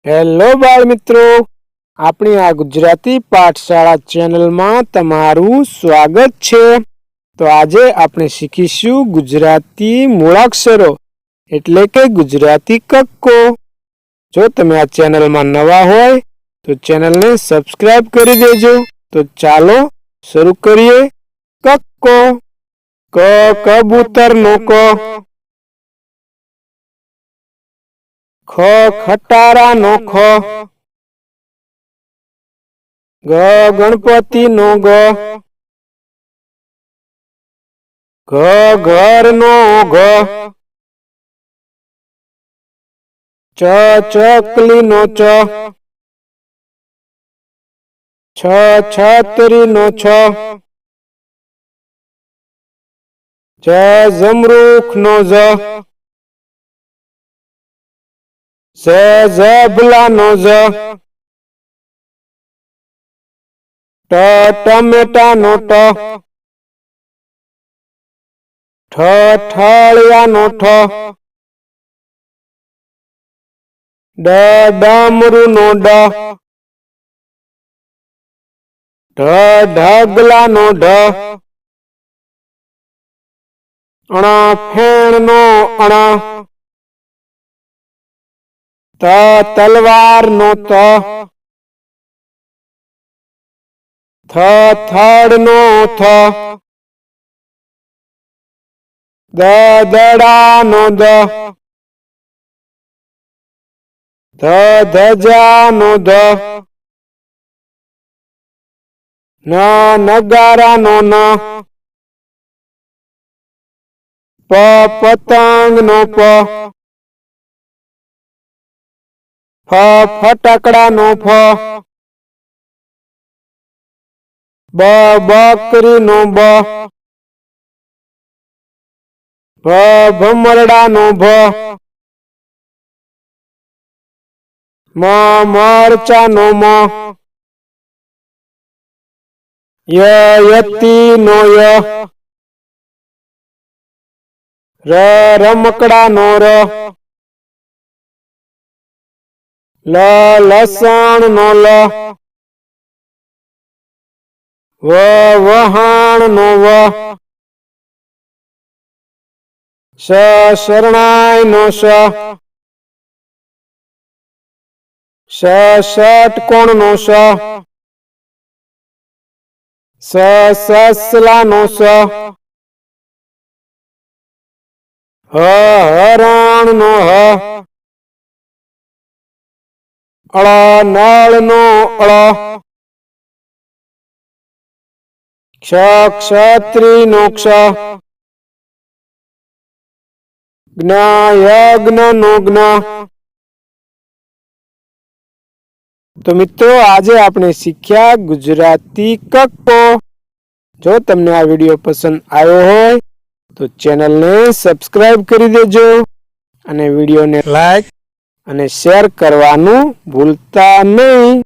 Hello બાળ મિત્રો, આપણી આ ગુજરાતી પાઠશાળા ચેનલમાં તમારું સ્વાગત છે। તો આજે આપણે શીખીશું ગુજરાતી મૂળાક્ષરો એટલે કે ગુજરાતી કક્કો। જો તમે આ ચેનલમાં નવા હોય તો ચેનલને સબસ્ક્રાઇબ કરી દેજો। તો ચાલો શરૂ કરીએ। કક્કો, ક કબૂતરનો ક, ખ ખટારાનો ખ, ગ ગણપતિનો ગ, ઘ ઘરનો ઘ, ચ ચકલીનો ચ, છ છતરીનો છ, જ જમરૂખનો જ, ઝ ઝબલાનો ઝ, ટ ટમેટાનો ટ, ઠ ઠળિયાનો ઠ, ડ ડમરુનો ડ, ઢ ઢગલાનો ઢ, ણ ફેણનો અણ, ત તલવારનો ત, થ થડનો થ, દ દડાનો દ, ધ ધજાનો ધ, ન નગારાનો ન, પ પતંગનો પ, ફ ફટાકડાનો ફ, બ બકરીનો બ, ભ ભમરડાનો ભ, મ મરચાનો મ, ય યતીનો ય, ર રમકડાનો ર, લ લસણનો લ, વ વહાણનો વ, શ શરણાઈનો શ, ષ ષટકોણનો ષ, સ સસલાનો સ, હ હરણનો હ, અળ નળનો અળ, ક્ષ ક્ષત્રિયનો ક્ષ, જ્ઞ યજ્ઞનો જ્ઞ। તો મિત્રો, આજે આપણે શીખ્યા ગુજરાતી કક્કો। જો તમને આ વિડીયો પસંદ આવ્યો હોય તો ચેનલને સબસ્ક્રાઇબ કરી દેજો અને વિડીયોને લાઈક અને શેર કરવાનું ભૂલતા નહીં।